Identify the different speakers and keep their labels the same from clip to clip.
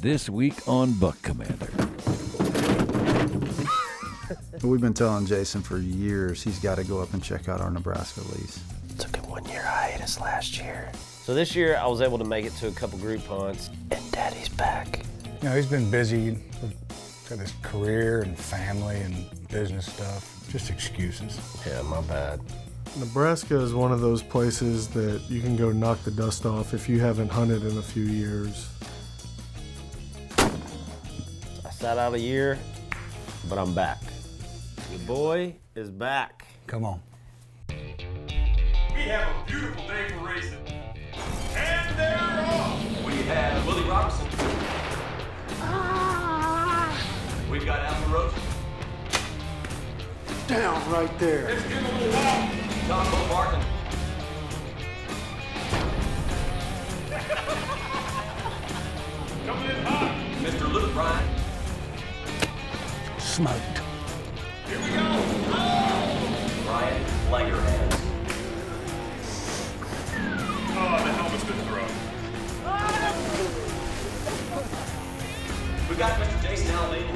Speaker 1: This week on Buck Commander.
Speaker 2: We've been telling Jason for years he's got to go up and check out our Nebraska lease.
Speaker 3: Took him 1 year hiatus last year. So this year I was able to make it to a couple group hunts, and Daddy's back.
Speaker 4: You know, he's been busy with his career and family and business stuff. Just excuses.
Speaker 3: Yeah, my bad.
Speaker 5: Nebraska is one of those places that you can go knock the dust off if you haven't hunted in a few years.
Speaker 3: I sat out a year, but I'm back. The boy is back.
Speaker 4: Come on.
Speaker 6: We have a beautiful day for racing. And they're off! We have Willie Robertson. We've got Robertson.
Speaker 5: Down right there.
Speaker 6: Let's give him a little walk. Tombo barking. Coming in hot. Mr. Luke Bryan.
Speaker 4: Smoked.
Speaker 6: Here we go. Bryan Langerhans. Oh, the helmet's been thrown. We got Mr. Jason Aldean.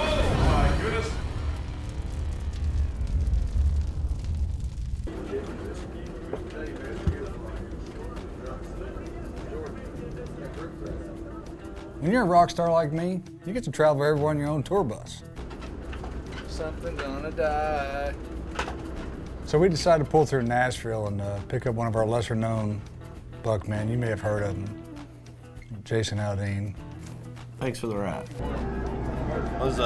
Speaker 6: Oh my goodness.
Speaker 4: When you're a rock star like me, you get to travel everywhere on your own tour bus.
Speaker 2: Something's gonna die.
Speaker 4: So we decided to pull through Nashville and pick up one of our lesser-known buckmen. You may have heard of him, Jason Aldean.
Speaker 3: Thanks for the ride. That was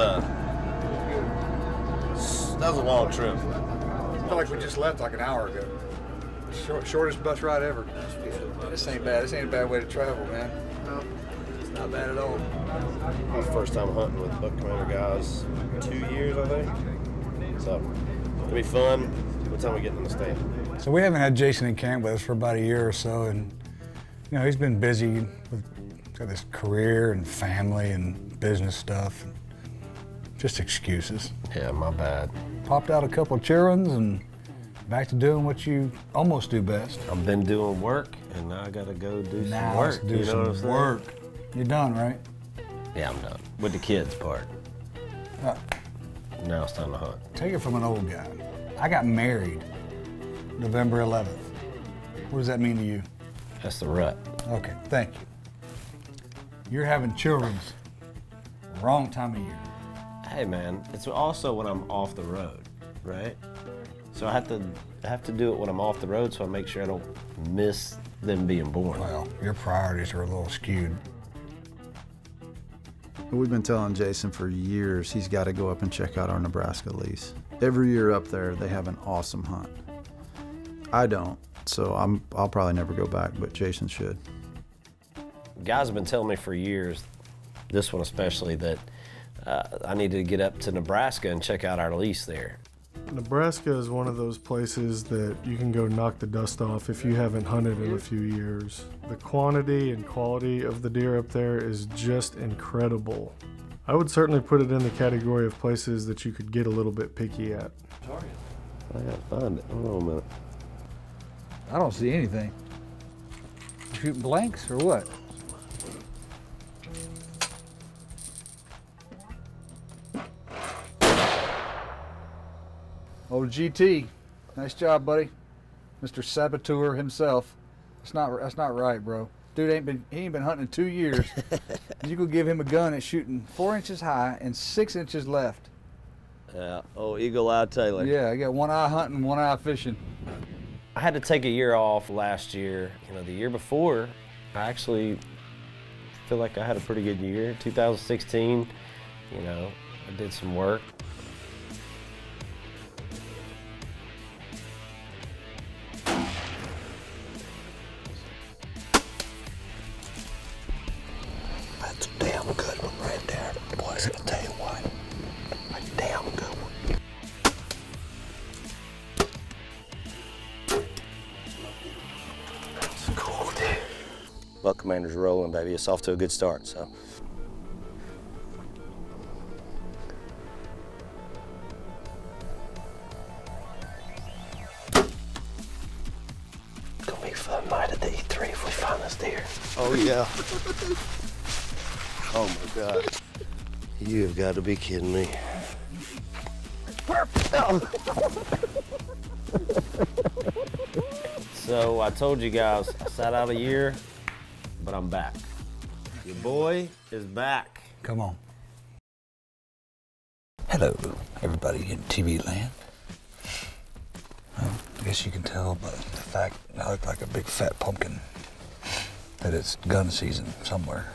Speaker 3: a long trip.
Speaker 4: I feel like we just left like an hour ago. Shortest bus ride ever. This ain't bad. This ain't a bad way to travel, man. No, it's not bad at all.
Speaker 3: My first time hunting with Buck Commander guys, 2 years, I think. So, it'll be fun. What time we getting in the stand?
Speaker 4: So we haven't had Jason in camp with us for about a year or so, and you know, he's been busy with his career and family and business stuff. Just excuses.
Speaker 3: Yeah, my bad.
Speaker 4: Popped out a couple of cheer-ins and back to doing what you almost do best.
Speaker 3: I've been doing work, and now I gotta go do some work.
Speaker 4: Let's do some work. You're done, right?
Speaker 3: Yeah, I'm done. With the kids part. Now it's time to hunt.
Speaker 4: Take it from an old guy. I got married November 11th. What does that mean to you?
Speaker 3: That's the rut.
Speaker 4: Okay, thank you. You're having children's wrong time of year.
Speaker 3: Hey man, it's also when I'm off the road, right? So I have to do it when I'm off the road so I make sure I don't miss them being born.
Speaker 4: Well, your priorities are a little skewed.
Speaker 2: We've been telling Jason for years he's got to go up and check out our Nebraska lease. Every year up there, they have an awesome hunt. I don't, so I'll probably never go back, but Jason should.
Speaker 3: Guys have been telling me for years, this one especially, that I need to get up to Nebraska and check out our lease there.
Speaker 5: Nebraska is one of those places that you can go knock the dust off if you haven't hunted in a few years. The quantity and quality of the deer up there is just incredible. I would certainly put it in the category of places that you could get a little bit picky at.
Speaker 3: I gotta find it. Hold on a minute.
Speaker 4: I don't see anything. Shooting blanks or what? Old GT, nice job, buddy. Mr. Saboteur himself. That's not right, bro. Dude he ain't been hunting in 2 years. You could give him a gun that's shooting 4 inches high and 6 inches left.
Speaker 3: Yeah, oh, Eagle Eye Taylor.
Speaker 4: Yeah, I got one eye hunting, one eye fishing.
Speaker 3: I had to take a year off last year. You know, the year before, I actually feel like I had a pretty good year. 2016, you know, I did some work.
Speaker 7: That's a damn good one right there. Boys, I'll tell you what, a damn good one. That's cool, dude.
Speaker 3: Buck Commander's rolling, baby. It's off to a good start, so.
Speaker 7: It's gonna be a fun night at the E3 if we find this deer. Oh, yeah. Oh, my God. You have got to be kidding me.
Speaker 3: So I told you guys, I sat out a year, but I'm back. Your boy is back.
Speaker 7: Come on. Hello, everybody in TV land. Well, I guess you can tell by the fact I look like a big fat pumpkin that it's gun season somewhere.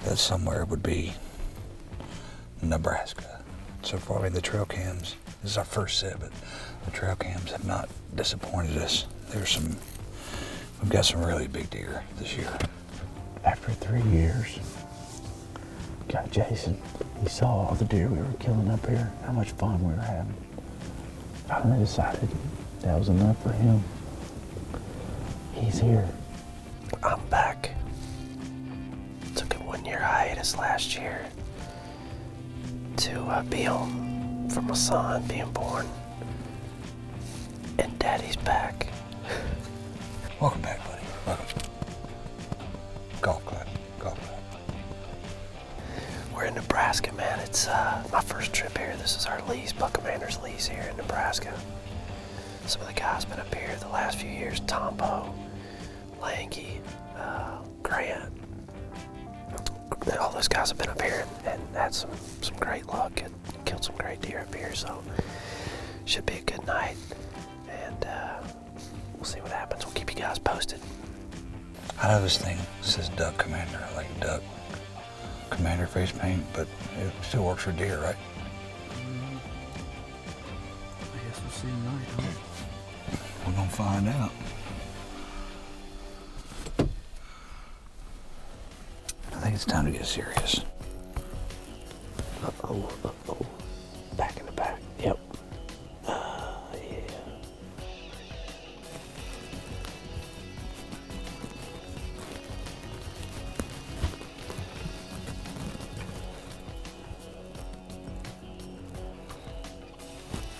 Speaker 7: That somewhere would be Nebraska. So far, I mean, the trail cams, this is our first set, but the trail cams have not disappointed us. We've got some really big deer this year.
Speaker 8: After 3 years, got Jason. He saw all the deer we were killing up here, how much fun we were having. Finally decided that was enough for him. He's here.
Speaker 7: I'm back. Took a 1 year hiatus last year to be home for my son being born. And Daddy's back. Welcome back, buddy. Welcome. Golf clap. Golf clap. We're in Nebraska, man. It's my first trip here. This is our lease, Buck Commander's lease here in Nebraska. Some of the guys been up here the last few years. Tombo, Lanky, Grant. All those guys have been up here and had some great luck and killed some great deer up here. So should be a good night. And we'll see what happens. We'll keep you guys posted. I know this thing says Duck Commander, like Duck Commander face paint, but it still works for deer, right?
Speaker 4: I guess we'll see tonight, huh?
Speaker 7: We're gonna find out. I think it's time to get serious. Uh-oh, uh-oh. Back in the back. Yep. Yeah.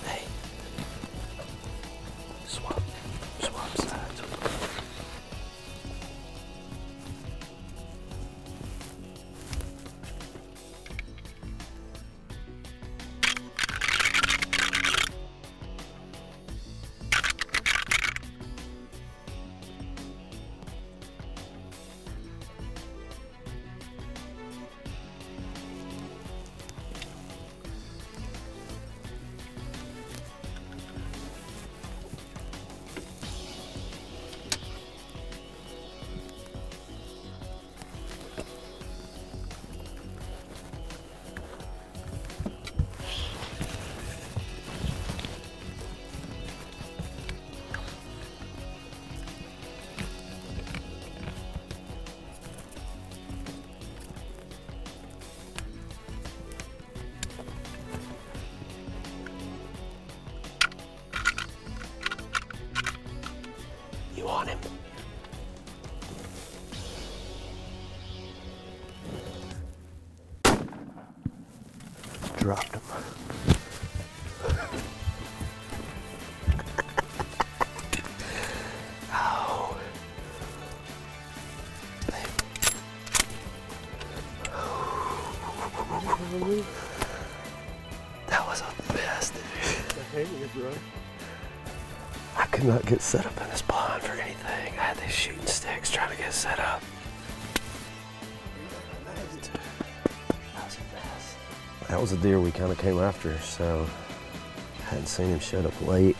Speaker 7: Hey. Swap sides. You want him? Dropped him. Oh. That was a mess, dude. I could not get set up in this blind for anything. I had these shooting sticks trying to get set up. That was a mess. That was a deer we kind of came after, so I hadn't seen him shut up late.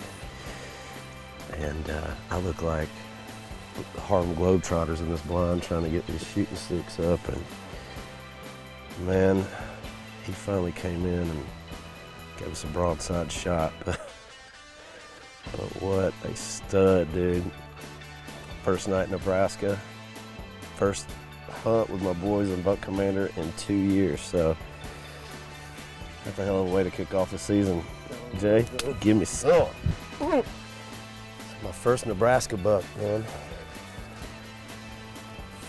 Speaker 7: And I look like the Harlem Globetrotters in this blind trying to get these shooting sticks up. And man, he finally came in and gave us a broadside shot. But what a stud, dude. First night in Nebraska. First hunt with my boys in Buck Commander in 2 years. So that's a hell of a way to kick off the season. Jay, give me some. My first Nebraska buck, man.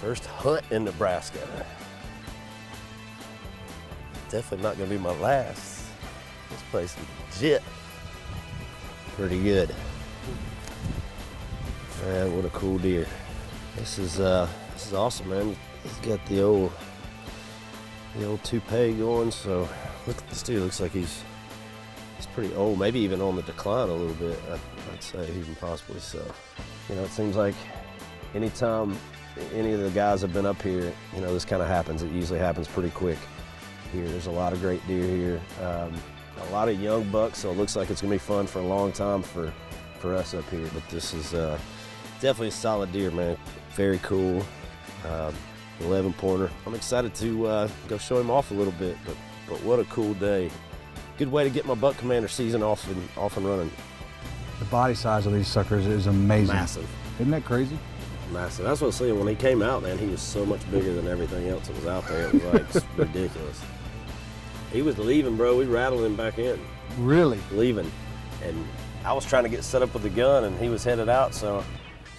Speaker 7: First hunt in Nebraska. Definitely not gonna be my last. This place is legit. Pretty good. Man, what a cool deer.
Speaker 3: This is awesome, man. He's got the old toupee going. So look, this dude looks like he's pretty old, maybe even on the decline a little bit. I'd say even possibly so. You know, it seems like anytime any of the guys have been up here, you know, this kind of happens. It usually happens pretty quick here. There's a lot of great deer here, a lot of young bucks, so it looks like it's gonna be fun for a long time for us up here. But this is definitely a solid deer, man. Very cool. 11 pointer. I'm excited to go show him off a little bit, but what a cool day. Good way to get my Buck Commander season off and running.
Speaker 4: The body size of these suckers is amazing.
Speaker 3: Massive.
Speaker 4: Isn't that crazy?
Speaker 3: Massive. That's what I was saying. When he came out, man, he was so much bigger than everything else that was out there. It was like ridiculous. He was leaving, bro. We rattled him back in.
Speaker 4: Really?
Speaker 3: Leaving. And I was trying to get set up with the gun, and he was headed out, so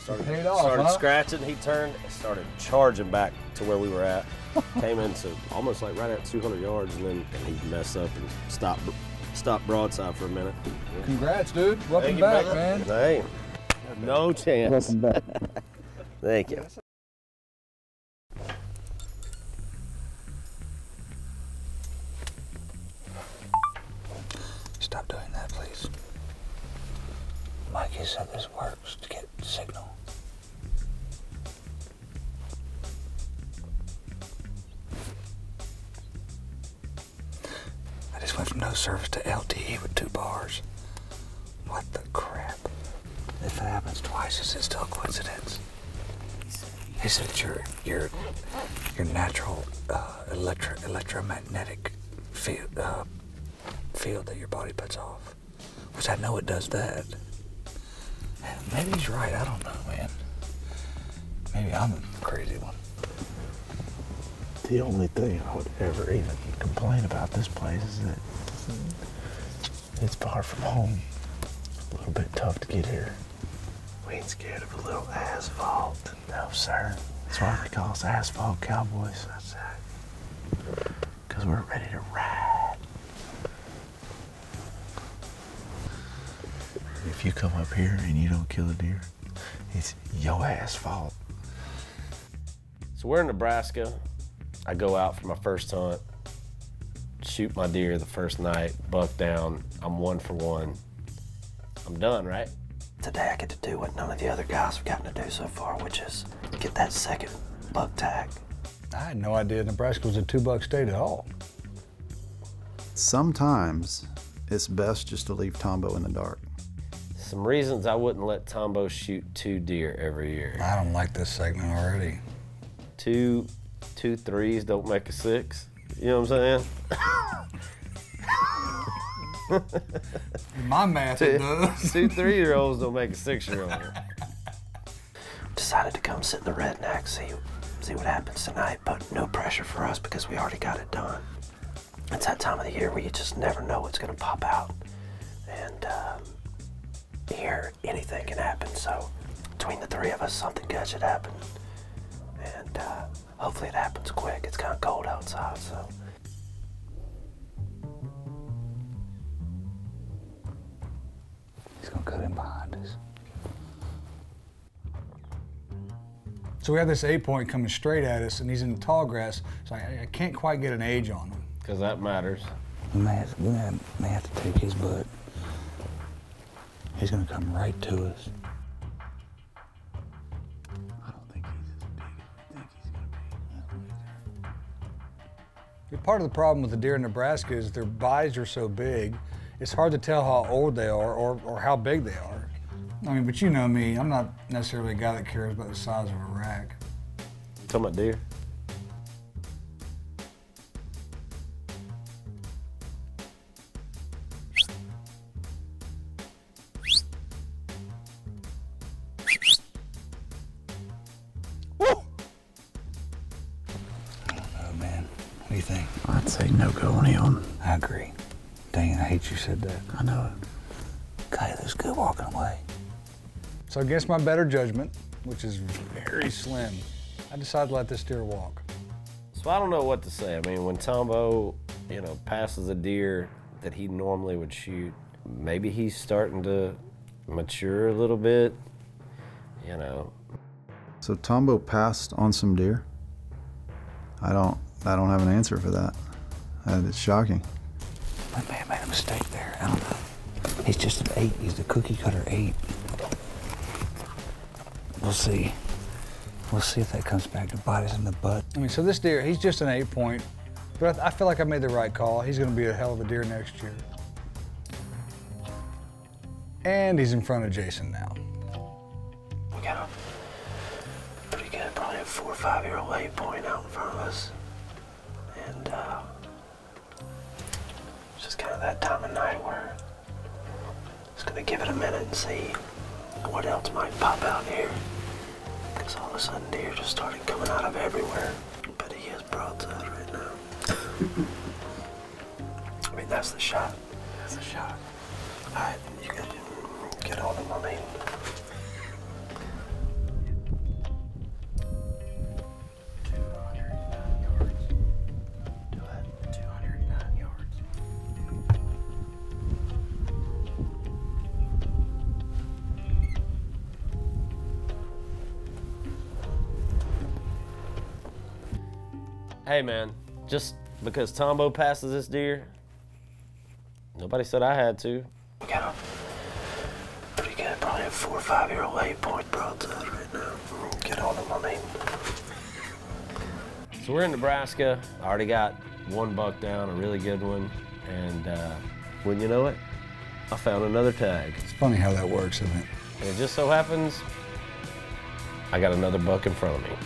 Speaker 3: started scratching. He turned and started charging back to where we were at. Came into almost like right at 200 yards, and then he messed up and stopped broadside for a minute.
Speaker 4: Congrats, dude. Welcome back, man.
Speaker 3: Hey, no chance.
Speaker 4: Welcome back.
Speaker 3: Thank you.
Speaker 7: Stop doing that, please. Mikey said this works to get signal. I just went from no service to LTE with 2 bars. What the crap? If it happens twice, is it still a coincidence? He said your natural electromagnetic field that your body puts off, which I know it does that. Maybe he's right. I don't know, man. Maybe I'm the crazy one.
Speaker 8: The only thing I would ever even complain about this place is that it's far from home. A little bit tough to get here. We ain't scared of a little asphalt. No, sir. That's why they call us asphalt cowboys. That's right. Because we're ready to ride. If you come up here and you don't kill a deer, it's your ass fault.
Speaker 3: So we're in Nebraska. I go out for my first hunt, shoot my deer the first night, buck down. I'm 1 for 1. I'm done, right?
Speaker 7: Today I get to do what none of the other guys have gotten to do so far, which is get that second buck tag.
Speaker 4: I had no idea Nebraska was a 2-buck state at all.
Speaker 2: Sometimes it's best just to leave Tombo in the dark.
Speaker 3: Some reasons I wouldn't let Tombo shoot 2 deer every year.
Speaker 4: I don't like this segment already.
Speaker 3: Two 3s don't make a 6. You know what I'm saying?
Speaker 4: In my math, it does.
Speaker 3: 2 3-year-olds don't make a 6-year-old.
Speaker 7: Decided to come sit in the redneck, see what happens tonight, but no pressure for us because we already got it done. It's that time of the year where you just never know what's gonna pop out. And here, anything can happen, so between the 3 of us, something good should happen. And hopefully it happens quick. It's kind of cold outside, so. He's gonna cut in behind us.
Speaker 4: So we have this 8-point coming straight at us, and he's in the tall grass, so I can't quite get an age on him.
Speaker 3: Because that matters.
Speaker 7: We may have to take his butt. He's gonna come right to us.
Speaker 8: I don't think he's as big as we think he's gonna be.
Speaker 4: Part of the problem with the deer in Nebraska is their bodies are so big, it's hard to tell how old they are or how big they are. I mean, but you know me, I'm not necessarily a guy that cares about the size of a rack.
Speaker 3: Talking about deer?
Speaker 7: Oh man, what do you think?
Speaker 8: I'd say no go on him.
Speaker 7: I agree. Dang, I hate you said that.
Speaker 8: I know it.
Speaker 7: Guy looks good walking away.
Speaker 4: So against my better judgment, which is very slim, I decided to let this deer walk.
Speaker 3: So I don't know what to say. I mean, when Tombo, you know, passes a deer that he normally would shoot, maybe he's starting to mature a little bit, you know.
Speaker 2: So Tombo passed on some deer. I don't have an answer for that. It's shocking.
Speaker 7: That man made a mistake there. I don't know. He's just an 8. He's the cookie cutter 8. We'll see. We'll see if that comes back to bite us in the butt.
Speaker 4: I mean, so this deer, he's just an 8-point, but I feel like I made the right call. He's gonna be a hell of a deer next year. And he's in front of Jason now.
Speaker 7: We got a pretty good, probably a 4 or 5-year-old 8-point out in front of us. And it's just kind of that time of night where just gonna give it a minute and see what else might pop out here. Because all of a sudden deer just started coming out of everywhere. But he is broadside right now. I mean, that's the shot. That's the shot. All right, you can get on him, I mean.
Speaker 3: Hey man, just because Tombo passes this deer, nobody said I had to.
Speaker 7: We got a pretty good, probably a 4 or 5-year-old 8-point broadside right now. Get on him, I mean.
Speaker 3: So we're in Nebraska. I already got one buck down, a really good one, and when you know it, I found another tag.
Speaker 4: It's funny how that works, isn't it?
Speaker 3: And it just so happens, I got another buck in front of me.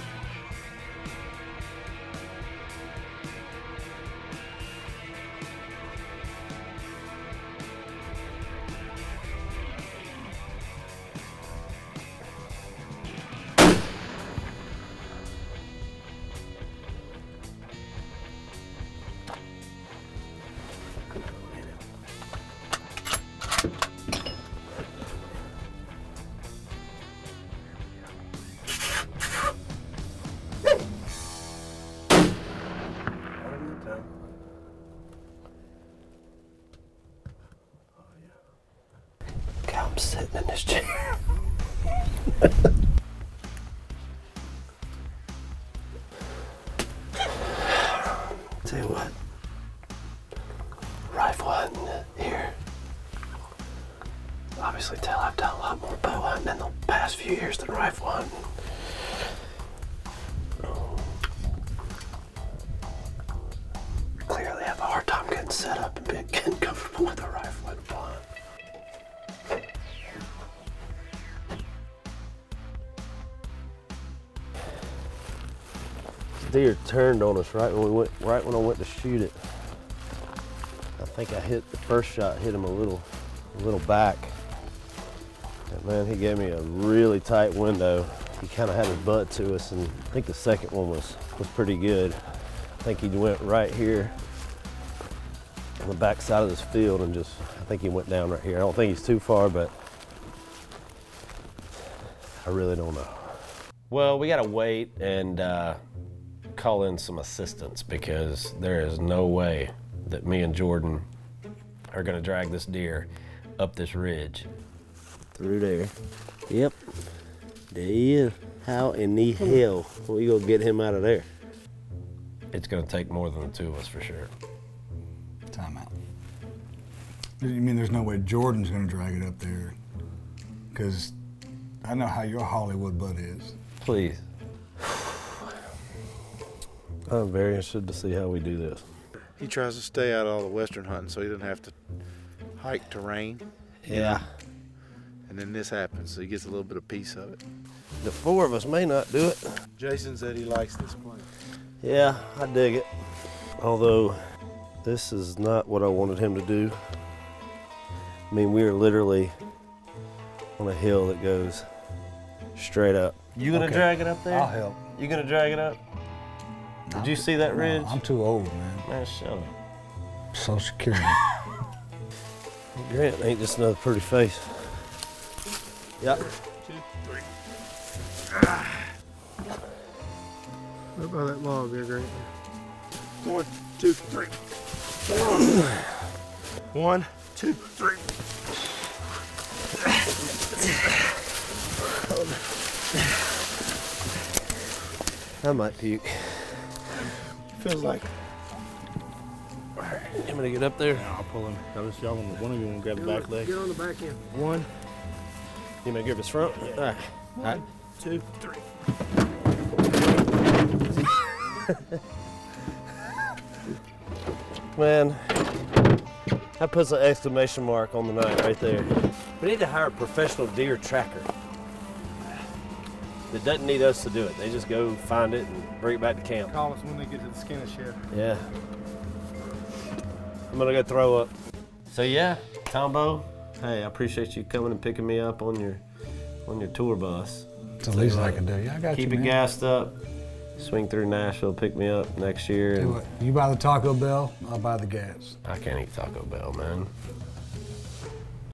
Speaker 7: I'm sitting in this chair. Tell you what, rifle hunting here. Obviously, I've done a lot more bow hunting in the past few years than rifle hunting. Clearly, have a hard time getting set up and getting comfortable with a rifle and bow hunt.
Speaker 3: Deer turned on us right when I went to shoot it. I think I hit the first shot, hit him a little back. And man, he gave me a really tight window. He kind of had his butt to us, and I think the second one was pretty good. I think he went right here on the back side of this field, and I think he went down right here. I don't think he's too far, but I really don't know. Well, we gotta wait and call in some assistance, because there is no way that me and Jordan are gonna drag this deer up this ridge. Through there. Yep. There he is. How in the hell are we gonna get him out of there? It's gonna take more than the two of us for sure.
Speaker 4: Time out. You mean there's no way Jordan's gonna drag it up there? Because I know how your Hollywood butt is.
Speaker 3: Please. I'm very interested to see how we do this.
Speaker 9: He tries to stay out of all the western hunting so he doesn't have to hike terrain.
Speaker 3: Yeah.
Speaker 9: And then this happens, so he gets a little bit of piece of it.
Speaker 3: The four of us may not do it.
Speaker 9: Jason said he likes this place.
Speaker 3: Yeah, I dig it. Although, this is not what I wanted him to do. I mean, we are literally on a hill that goes straight up. You gonna drag it up there?
Speaker 4: I'll help.
Speaker 3: You gonna drag it up? Did you see that ridge?
Speaker 4: No, I'm too old, man.
Speaker 3: Man, shut up.
Speaker 4: Social Security.
Speaker 3: Grant ain't just another pretty face. Yep.
Speaker 9: 2, 3.
Speaker 5: Right by that log there, Grant.
Speaker 9: 1, 2, 3. 1, 2, 3.
Speaker 3: I might puke.
Speaker 9: Feels like.
Speaker 3: I'm gonna get up there.
Speaker 10: Yeah, I'll pull him. Y'all want one of you want to grab the back leg?
Speaker 3: Get on the back end. One. You may grab his front. All right. All right. 2, 3. Man, that puts an exclamation mark on the night right there. We need to hire a professional deer tracker that doesn't need us to do it. They just go find it and bring it back to camp.
Speaker 10: Call us when they get to the skinny shed.
Speaker 3: Yeah. I'm gonna go throw up. So yeah, Tombo, hey, I appreciate you coming and picking me up on your tour bus.
Speaker 7: It's the least I can do. Yeah, I got
Speaker 3: Keep
Speaker 7: you,
Speaker 3: it
Speaker 7: man.
Speaker 3: gassed up. Swing through Nashville, pick me up next year.
Speaker 7: Do it. You buy the Taco Bell, I'll buy the gas.
Speaker 3: I can't eat Taco Bell, man.